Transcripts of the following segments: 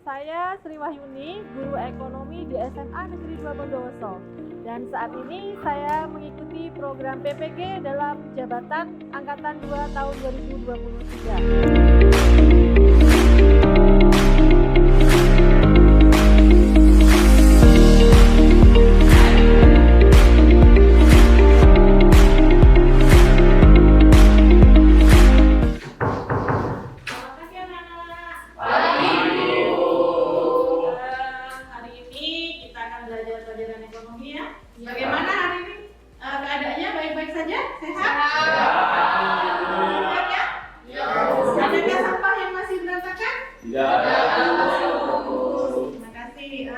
Saya Sri Wahyuni, guru ekonomi di SMA Negeri 2 Bondowoso. Dan saat ini saya mengikuti program PPG dalam jabatan Angkatan 2 tahun 2023. Pelajaran ekonomi ya. Bagaimana hari ini keadaannya? Baik-baik saja? Sehat? Sehat ya? Adakah sampah yang masih berantakan? Tidak. Terima kasih.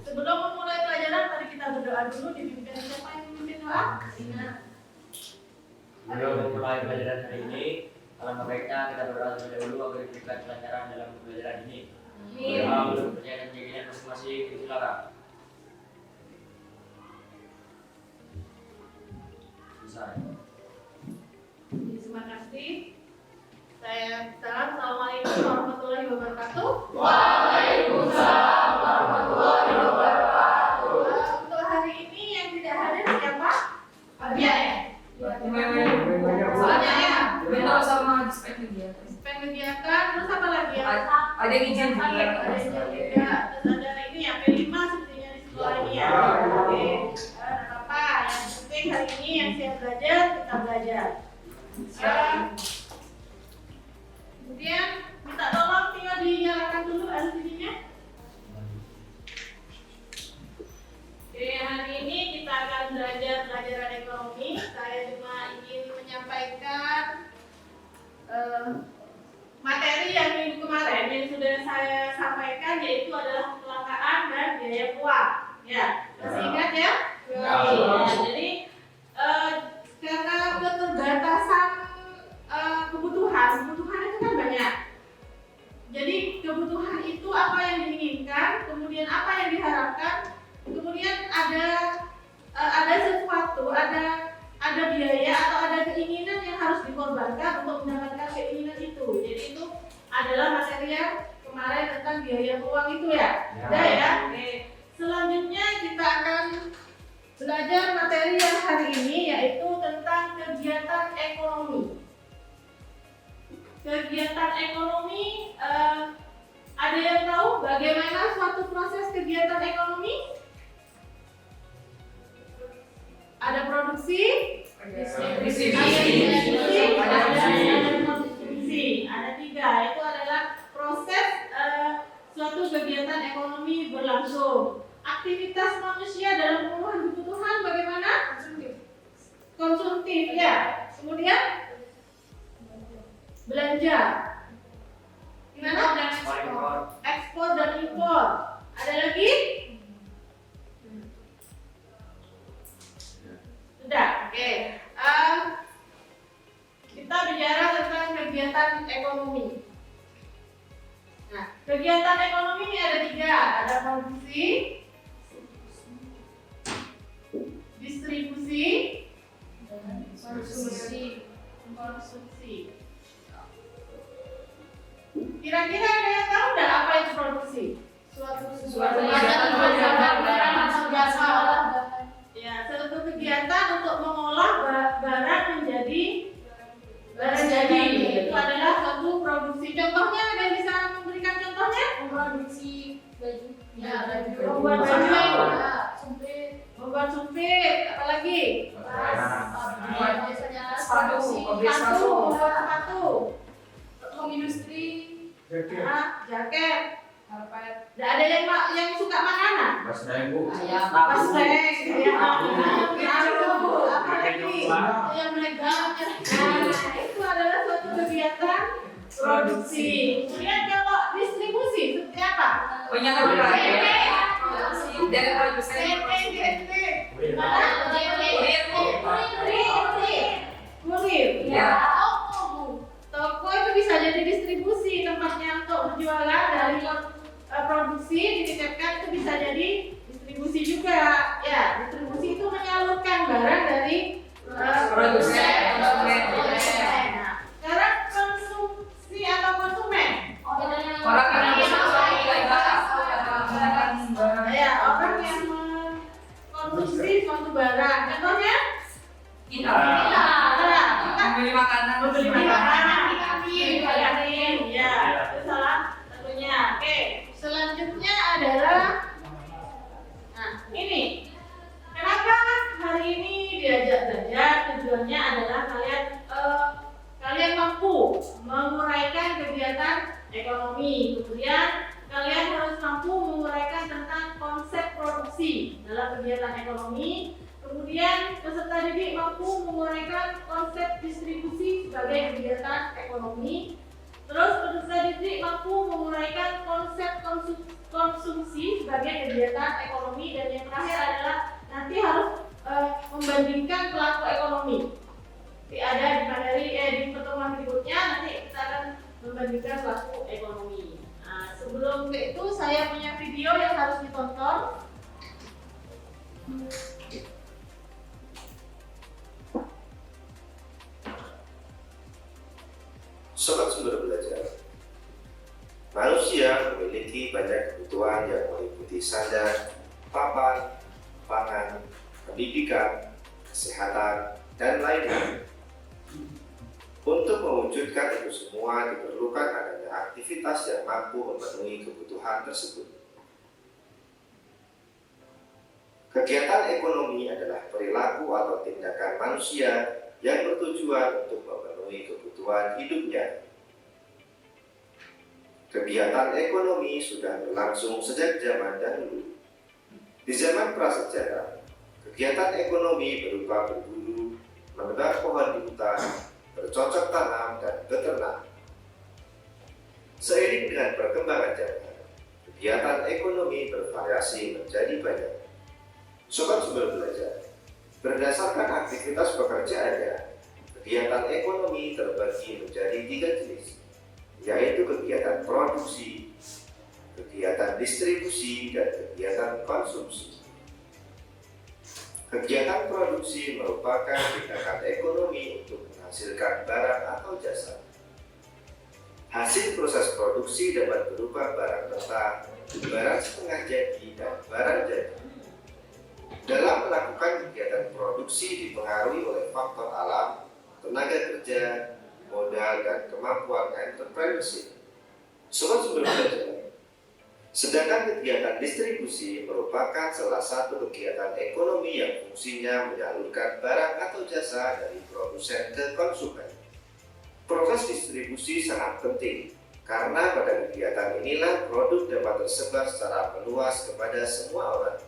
Sebelum memulai pelajaran, mari kita berdoa dulu. Dipimpin siapa yang memimpin doa? Sebelum memulai pelajaran hari ini, alangkah baiknya kita berdoa terlebih dahulu agar diberikan kelancaran dalam pelajaran ini. Berdoa menurut percaya dan keyakinan masing-masing. Silakan. Terima kasih. Assalamualaikum warahmatullahi wabarakatuh. Waalaikumsalam warahmatullahi wabarakatuh. Untuk hari ini yang tidak hadir siapa? Dia ya. Soalnya ya. Benar sama dispen kegiatan. Dispen kegiatan. Terus apa lagi ya? Ada izin juga. Ada izin juga. Terus ada ini ya P5 sepertinya di sekolah ini ya. Oke. Apa? Yang penting hari ini yang siap belajar kita belajar. Kemudian minta tolong tinggal dinyalakan dulu LCD-nya. Oke, hari ini kita akan belajar pelajaran ekonomi. Saya cuma ingin menyampaikan materi yang minggu kemarin yang sudah saya sampaikan, yaitu adalah kelangkaan dan biaya uang. Ya, masih ingat ya? Jadi karena keterbatasan kebutuhan itu kan banyak. Jadi kebutuhan itu apa yang diinginkan, kemudian apa yang diharapkan, kemudian ada sesuatu, ada biaya atau ada keinginan yang harus dikorbankan untuk mendapatkan keinginan itu. Jadi itu adalah materi yang kemarin tentang biaya uang itu ya. Udah ya. Oke. Selanjutnya kita akan belajar materi yang hari ini, yaitu tentang kegiatan ekonomi. Kegiatan ekonomi, ada yang tahu bagaimana suatu proses kegiatan ekonomi? Ada produksi, ada tiga. Itu adalah proses suatu kegiatan ekonomi berlangsung. Aktivitas manusia dalam pemenuhan kebutuhan bagaimana? Konsumtif ya. Kemudian belanja. Gimana? Ekspor dan impor. Ada lagi? Sudah. Oke. Kita bicara tentang kegiatan ekonomi. Nah, kegiatan ekonomi ini ada tiga. Ada produksi, distribusi, dan konsumsi. Kira-kira ada yang tahu nggak apa itu produksi? Suatu kegiatan untuk mengolah barang menjadi barang jadi. Itu adalah suatu produksi. Contohnya ada yang bisa memberikan contohnya? Memproduksi baju. Ya, membuat baju. Membuat sumpit, apalagi? Biasanya Sepatu, membuat sepatu. Industri, jaket, karpet. Tidak ada yang suka makanan. Basreng Bu. Basreng, apalagi yang melegang. Itu adalah suatu kegiatan produksi. Kemudian kalau distribusi seperti apa? Dari produsen. Kurir. Ya. Toko itu bisa jadi distribusi, tempatnya untuk berjualan. Dari produksi dititipkan itu bisa jadi distribusi juga. Ya, distribusi itu menyalurkan barang dari produsen. Nah, sekarang konsumsi atau konsumen. Orang yang ekonomi. Kemudian kalian harus mampu menguraikan tentang konsep produksi dalam kegiatan ekonomi. Kemudian peserta didik mampu menguraikan konsep distribusi sebagai kegiatan ekonomi. Terus peserta didik mampu menguraikan konsep konsumsi sebagai kegiatan ekonomi. Dan yang terakhir adalah nanti harus membandingkan pelaku ekonomi. Ada di materi di pertemuan berikutnya nanti kita akan membandingkan pelaku ekonomi. Nah, sebelum ke itu saya punya video yang harus ditonton. Sobat Sumber Belajar, manusia memiliki banyak kebutuhan yang meliputi sandang, papan, pangan, pendidikan, kesehatan, dan lainnya. Untuk mewujudkan itu semua diperlukan adanya aktivitas yang mampu memenuhi kebutuhan tersebut. Kegiatan ekonomi adalah perilaku atau tindakan manusia yang bertujuan untuk memenuhi kebutuhan hidupnya. Kegiatan ekonomi sudah berlangsung sejak zaman dahulu. Di zaman prasejarah, kegiatan ekonomi berupa berburu, menebang pohon di hutan, bercocok tanam, dan beternak. Seiring dengan perkembangan zaman, kegiatan ekonomi bervariasi menjadi banyak. Sobat Sumber Belajar, berdasarkan aktivitas pekerjaannya, kegiatan ekonomi terbagi menjadi 3 jenis, yaitu kegiatan produksi, kegiatan distribusi, dan kegiatan konsumsi. Kegiatan produksi merupakan tindakan ekonomi untuk menghasilkan barang atau jasa. Hasil proses produksi dapat berupa barang mentah, barang setengah jadi, dan barang jadi. Dalam melakukan kegiatan produksi dipengaruhi oleh faktor alam, tenaga kerja, modal, dan kemampuan entrepreneurship. Sobat Sumber Belajar, sedangkan kegiatan distribusi merupakan salah satu kegiatan ekonomi yang fungsinya menyalurkan barang atau jasa dari produsen ke konsumen. Proses distribusi sangat penting karena pada kegiatan inilah produk dapat tersebar secara meluas kepada semua orang.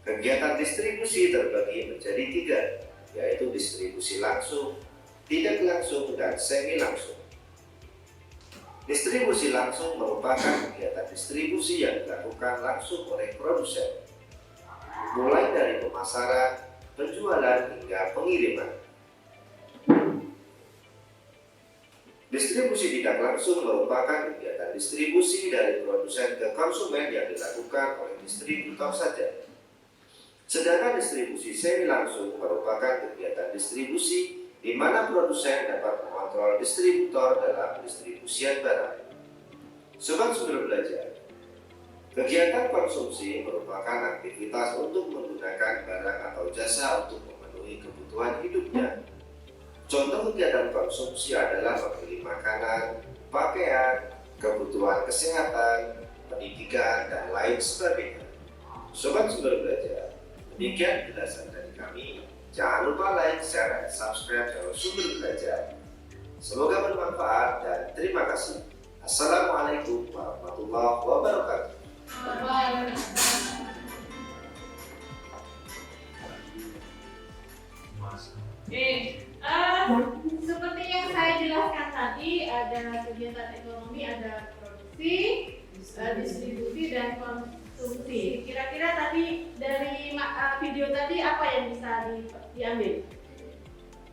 Kegiatan distribusi terbagi menjadi 3, yaitu distribusi langsung, tidak langsung, dan semi langsung. Distribusi langsung merupakan kegiatan distribusi yang dilakukan langsung oleh produsen, mulai dari pemasaran, penjualan, hingga pengiriman. Distribusi tidak langsung merupakan kegiatan distribusi dari produsen ke konsumen yang dilakukan oleh distributor saja. Sedangkan distribusi semi langsung merupakan kegiatan distribusi di mana produsen dapat mengontrol distributor dalam pendistribusian barang. Sobat Sumber Belajar, kegiatan konsumsi merupakan aktivitas untuk menggunakan barang atau jasa untuk memenuhi kebutuhan hidupnya. Contoh kegiatan konsumsi adalah membeli makanan, pakaian, kebutuhan kesehatan, pendidikan, dan lain sebagainya. Sobat Sumber Belajar, demikian penjelasan dari kami. Jangan lupa like, share, dan subscribe channel Sumber Belajar. Semoga bermanfaat dan terima kasih. Assalamualaikum warahmatullahi wabarakatuh. Seperti yang saya jelaskan tadi, ada kegiatan ekonomi, ada produksi, distribusi, dan konsumsi. Kira-kira tadi dari video tadi apa yang bisa diambil?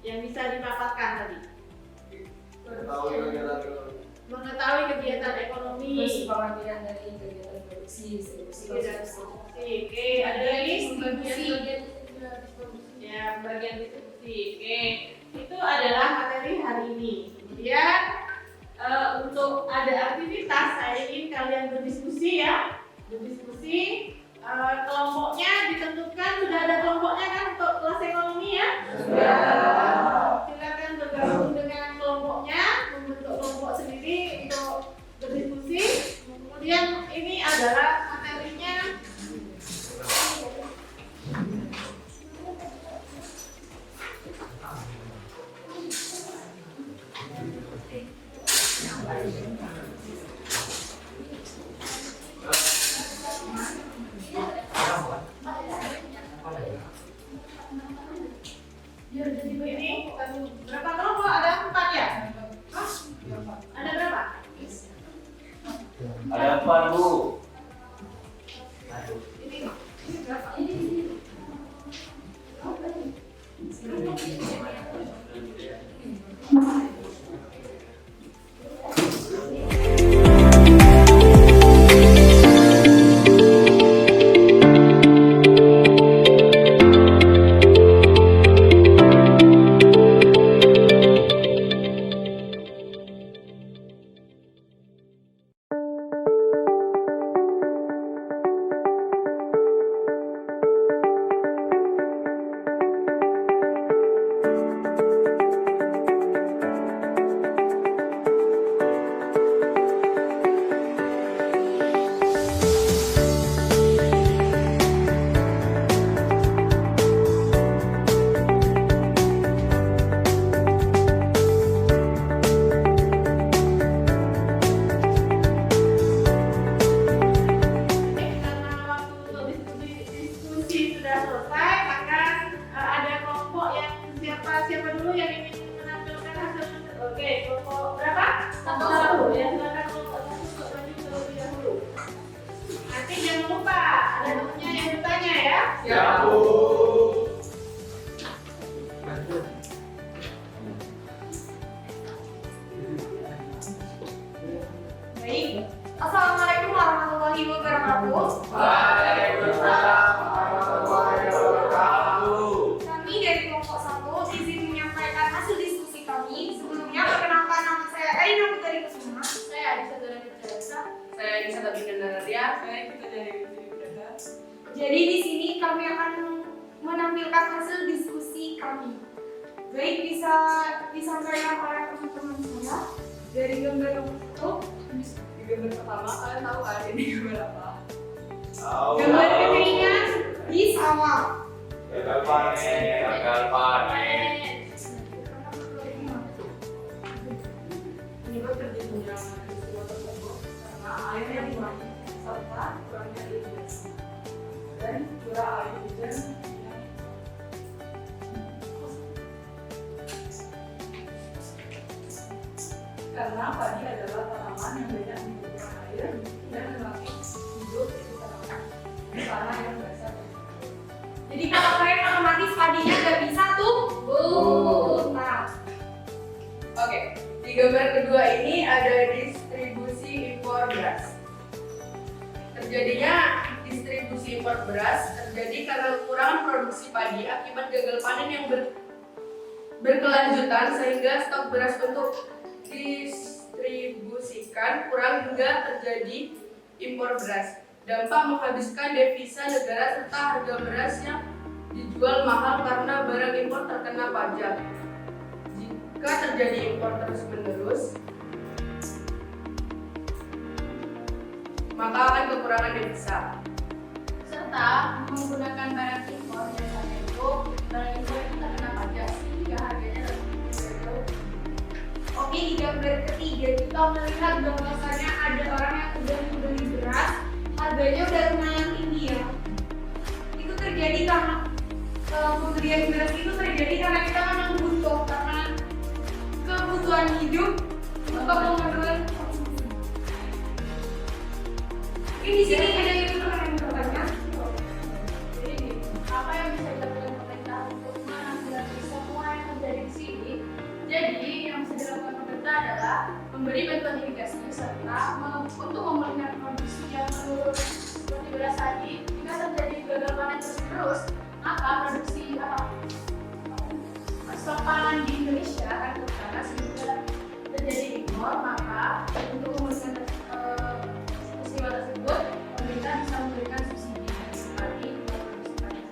Yang bisa dipaparkan tadi? Mengetahui kegiatan ekonomi. Terus pengambilan dari kegiatan produksi, distribusi, konsumsi. Oke, ada lagi Distribusi. ya bagian distribusi. Oke, itu adalah materi hari ini. Kemudian untuk ada aktivitas, saya ingin kalian berdiskusi ya. Berdiskusi, kelompoknya ditentukan, sudah ada kelompoknya kan untuk kelas ekonomi ya? Silakan bergabung dengan kelompoknya, membentuk kelompok sendiri untuk berdiskusi. Kemudian ini adalah materinya. Ada 4 Bu. Karena waktu diskusi sudah selesai, maka ada kelompok yang siapa dulu yang ingin menampilkan hasil. Oke, kelompok berapa? Satu. Ya, silakan kelompok satu untuk maju terlebih dahulu. Nanti jangan lupa ada temennya yang bertanya ya. Ya Bu. Baik. Assalamualaikum warahmatullahi wabarakatuh. Waalaikumsalam warahmatullahi wabarakatuh. Kami dari kelompok 1 izin menyampaikan hasil diskusi kami. Sebelumnya perkenalkan, nama saya Aina Putri Kusuma. Saya Adisa dari Perjasa. Saya Adisa Tabina Nararia. Saya kita dari Perjasa. Jadi di sini kami akan menampilkan hasil diskusi kami. Baik, bisa disampaikan oleh teman-teman saya dari gambar nomor 1. Di gambar pertama, kalian tahu kan ini gambar apa? Gambar kekeringan di sawah. Gagal panen. Penyebab terjadinya peristiwa tersebut karena air yang kurang serta kurangnya irigasi dan curah air hujan yang karena padi adalah tanaman yang banyak membutuhkan air dan relatif hidup itu tanaman di tanah yang basah. Jadi kalau kalian otomatis padinya nggak bisa tumbuh. Nah, Oke, di gambar kedua ini ada distribusi impor beras. Terjadinya distribusi impor beras terjadi karena kekurangan produksi padi akibat gagal panen yang berkelanjutan sehingga stok beras untuk distribusikan kurang hingga terjadi impor beras. Dampak menghabiskan devisa negara serta harga beras yang dijual mahal karena barang impor terkena pajak. Jika terjadi impor terus-menerus, maka akan kekurangan devisa. Serta menggunakan barang impor biasanya itu barang impor itu terkena pajak sehingga harganya lebih jauh. oke, di gambar ketiga kita melihat bahwasanya ada orang yang udah membeli beras, harganya udah lumayan tinggi ya. Itu terjadi karena pembelian beras itu terjadi karena kita memang butuh, karena kebutuhan hidup untuk memenuhi konsumsi. Ini di sini ada yang bertanya. Jadi apa yang bisa dilakukan pemerintah untuk menanggulangi semua yang terjadi di sini? Jadi yang bisa dilakukan pemerintah adalah memberi bantuan irigasi serta untuk memulihkan produksi yang menurun seperti beras tadi. Jika terjadi gagal panen terus, maka produksi stok pangan di Indonesia akan berkurang sehingga terjadi impor. Maka untuk memulihkan peristiwa tersebut, pemerintah bisa memberikan subsidi dari padi untuk produksi padi.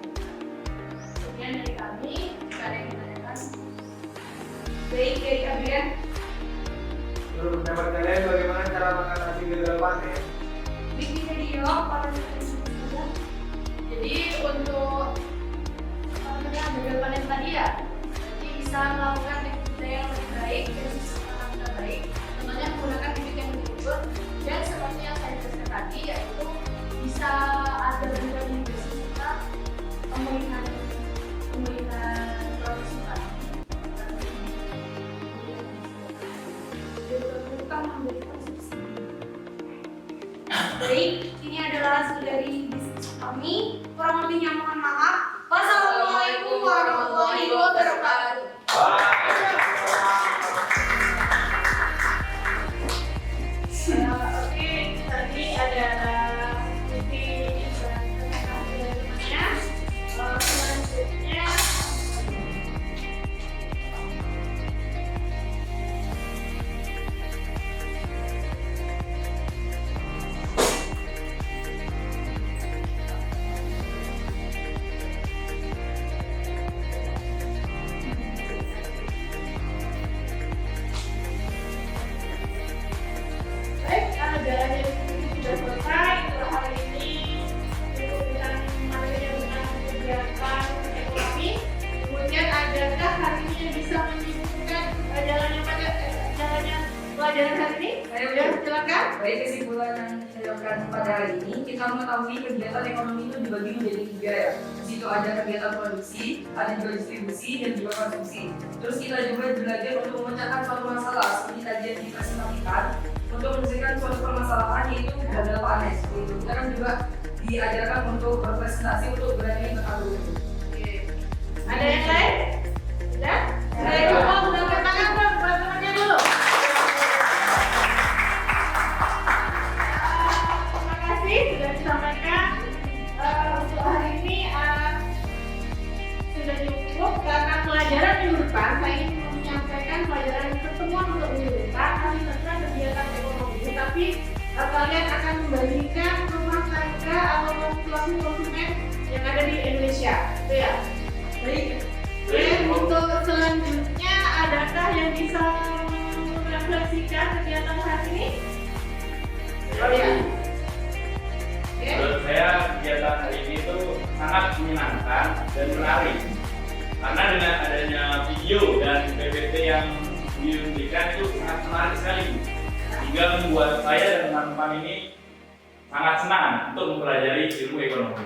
Kemudian dari kami, jika ada yang ditanyakan, Baik, dari kalian. Menurut pendapat kalian bagaimana cara mengatasi gagal panen? Bikin video pada jadi untuk gagal panen tadi ya, jadi bisa melakukan budidaya yang lebih baik dan sistem yang baik. Contohnya menggunakan bibit yang diunggul dan seperti yang saya jelaskan tadi, yaitu bisa ada bantuan irigasi serta pemulihan produksi padi. bukan memberikan subsidi. Baik, ini adalah hasil dari diskusi kami. Kurang lebihnya mohon maaf. Wassalamualaikum warahmatullahi wabarakatuh. Oke, tadi ada titik dan teman-temannya. Selanjutnya baik, jalannya sudah selesai untuk hari ini. Untuk tentang materi tentang kegiatan ekonomi. Kemudian adakah hari ini yang bisa menyebutkan jalannya pelajaran hari ini? Ya, silakan. Baik, kesimpulan yang saya lakukan pada hari ini, kita mengetahui kegiatan ekonomi itu dibagi menjadi 3 ya. Di situ ada kegiatan produksi, ada juga distribusi, dan juga konsumsi. Terus kita juga belajar untuk memecahkan suatu masalah, seperti tadi yang dipresentasikan, untuk menyelesaikan suatu permasalahan yaitu gagal panen. Gitu. Kita kan juga diajarkan untuk berpresentasi untuk berani berkabut. Oke. Ada yang lain? Sudah? Saya coba mengangkat tangan dong buat temannya dulu. Terima kasih sudah disampaikan. Untuk hari ini sudah cukup karena pelajaran minggu depan saya ingin menyampaikan pelajaran pertemuan untuk minggu depan masih tentang kegiatan ekonomi. Tapi kalian akan membagikan rumah tangga atau pelaku konsumen yang ada di Indonesia. Itu ya. Baik. Untuk selanjutnya, adakah yang bisa merefleksikan kegiatan hari ini? Oh ya. Oke. Menurut saya kegiatan hari ini itu sangat menyenangkan dan menarik karena dengan adanya video dan PPT yang diberikan itu sangat menarik sekali hingga membuat saya dan teman-teman ini sangat senang untuk mempelajari ilmu ekonomi.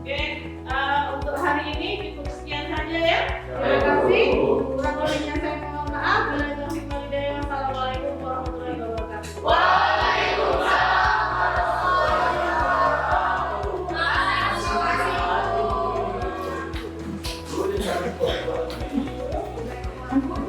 Oke, untuk hari ini cukup sekian saja ya. Terima kasih. Kurang lebihnya saya mohon maaf. Bila taufiq wal hidayah. Assalamualaikum warahmatullahi wabarakatuh. Terima kasih.